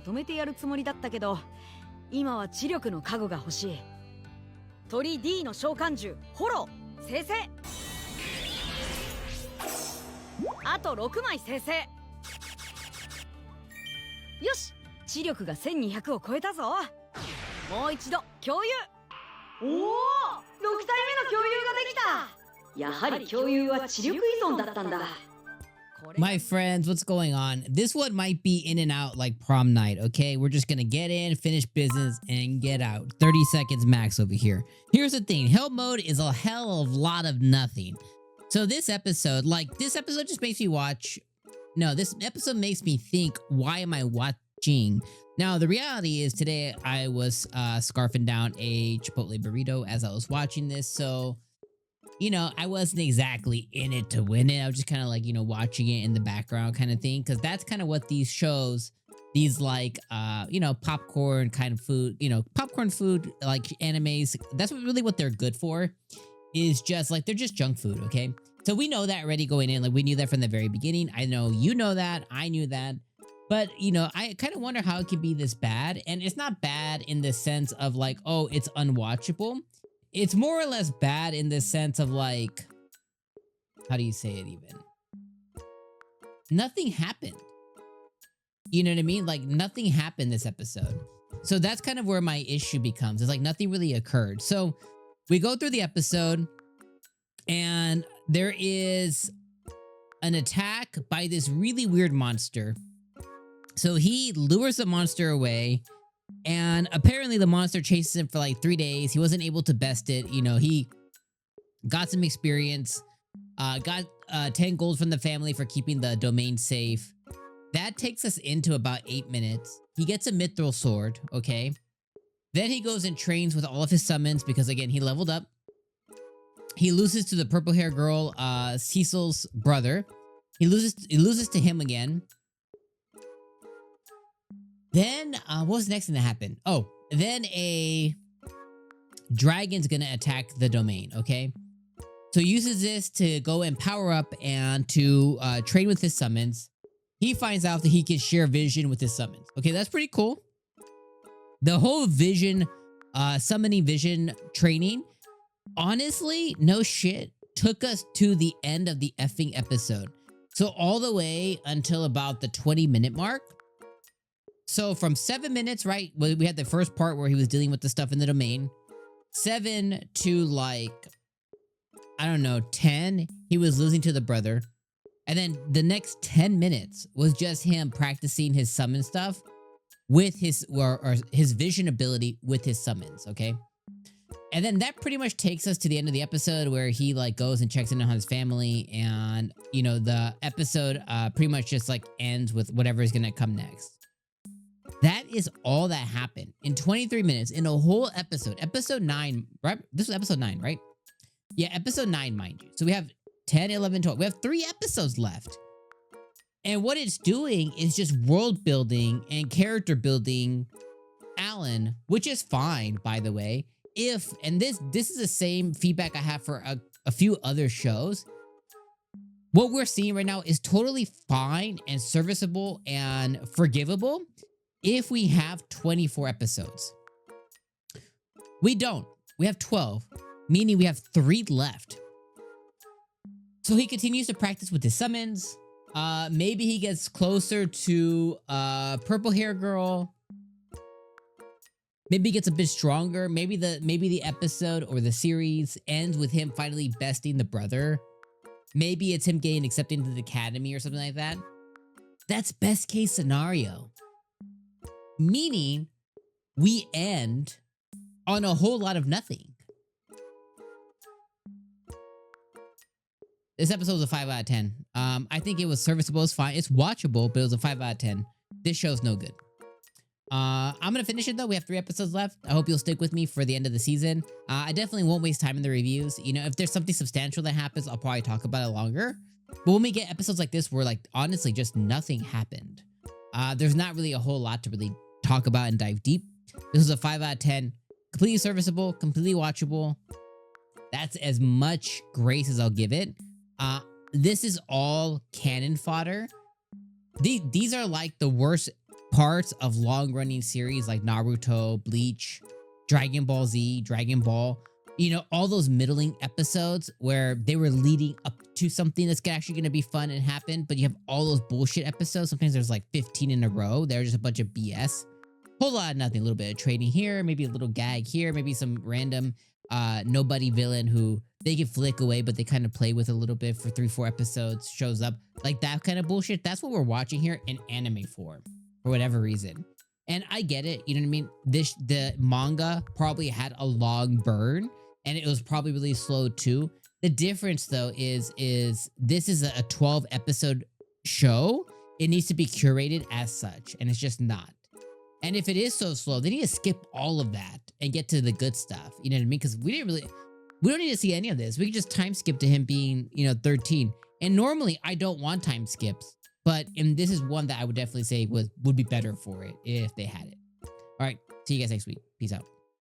まとめてやるつもりだったけど、今は知力の家具が欲しい。鳥 D の召喚獣ホロ生成。あと6枚生成。よし、知力が1200を超えたぞ。もう一度共有。おお、6体目の共有ができた。やはり共有は知力依存だったんだ。My friends, what's going on? This one might be in and out like prom night, okay? We're just gonna get in, finish business, and get out. 30 seconds max over here. Here's the thing. Help mode is a hell of a lot of nothing. So this episode just makes me watch... No, this episode makes me think, why am I watching? Now, the reality is today I was scarfing down a Chipotle burrito as I was watching this, so... You know, I wasn't exactly in it to win it. I was just kind of like, you know, watching it in the background kind of thing. Because that's kind of what these shows, these like, you know, popcorn kind of food, you know, popcorn food, like animes. That's really what they're good for, is just like, they're just junk food, okay? So we know that already going in. Like, we knew that from the very beginning. I know you know that. I knew that. But, you know, I kind of wonder how it could be this bad. And it's not bad in the sense of like, oh, it's unwatchable. It's more or less bad in the sense of like, how do you say it even? Nothing happened. You know what I mean? Like nothing happened this episode. So that's kind of where my issue becomes. It's like nothing really occurred. So we go through the episode and there is an attack by this really weird monster. So he lures the monster away. And apparently the monster chases him for like 3 days. He wasn't able to best it. You know, he got some experience, got 10 gold from the family for keeping the domain safe. That takes us into about 8 minutes. He gets a mithril sword, okay? Then he goes and trains with all of his summons because, again, he leveled up. He loses to the purple hair girl, Cecil's brother. He loses to him again. Then, what was the next thing that happened? Oh, then a dragon's gonna attack the domain, okay? So he uses this to go and power up and to train with his summons. He finds out that he can share vision with his summons. Okay, that's pretty cool. The whole vision, summoning vision training, honestly, no shit, took us to the end of the effing episode. So all the way until about the 20-minute mark. So from 7 minutes, right? We had the first part where he was dealing with the stuff in the domain. 7 to like, I don't know, 10, he was losing to the brother. And then the next 10 minutes was just him practicing his summon stuff with his, or his vision ability with his summons, okay? And then that pretty much takes us to the end of the episode where he like goes and checks in on his family. And, you know, the episode pretty much just like ends with whatever is going to come next. That is all that happened in 23 minutes in a whole episode. Episode 9, right? This was episode 9, right? Yeah, episode 9, mind you. So we have 10, 11, 12. We have 3 episodes left. And what it's doing is just world building and character building Alan, which is fine, by the way. And this is the same feedback I have for a few other shows. What we're seeing right now is totally fine and serviceable and forgivable if we have 24 episodes. We don't. We have 12, meaning we have 3 left. So he continues to practice with his summons. Maybe he gets closer to purple hair girl. Maybe he gets a bit stronger. Maybe the episode or the series ends with him finally besting the brother. Maybe it's him getting accepted into the academy or something like that. That's best case scenario. Meaning, we end on a whole lot of nothing. This episode was a 5 out of 10. I think it was serviceable. It's fine. It's watchable, but it was a 5 out of 10. This show's no good. I'm gonna finish it though. We have 3 episodes left. I hope you'll stick with me for the end of the season. I definitely won't waste time in the reviews. You know, if there's something substantial that happens, I'll probably talk about it longer. But when we get episodes like this where like honestly just nothing happened, there's not really a whole lot to really talk about and dive deep. This was a 5 out of 10. Completely serviceable, completely watchable. That's as much grace as I'll give it. This is all cannon fodder. These are like the worst parts of long-running series like Naruto, Bleach, Dragon Ball Z, Dragon Ball, you know, all those middling episodes where they were leading up to something that's actually going to be fun and happen, but you have all those bullshit episodes. Sometimes there's like 15 in a row. They're just a bunch of BS. Whole lot of nothing. A little bit of trading here, maybe a little gag here, maybe some random nobody villain who they can flick away, but they kind of play with a little bit for 3-4 episodes, shows up. Like that kind of bullshit. That's what we're watching here in anime form for whatever reason. And I get it. You know what I mean? The manga probably had a long burn and it was probably really slow too. The difference though is this is a 12 episode show. It needs to be curated as such, and it's just not. And if it is so slow, they need to skip all of that and get to the good stuff. You know what I mean? Because we don't need to see any of this. We can just time skip to him being, you know, 13. And normally I don't want time skips, but this is one that I would definitely say would be better for it if they had it. All right. See you guys next week. Peace out.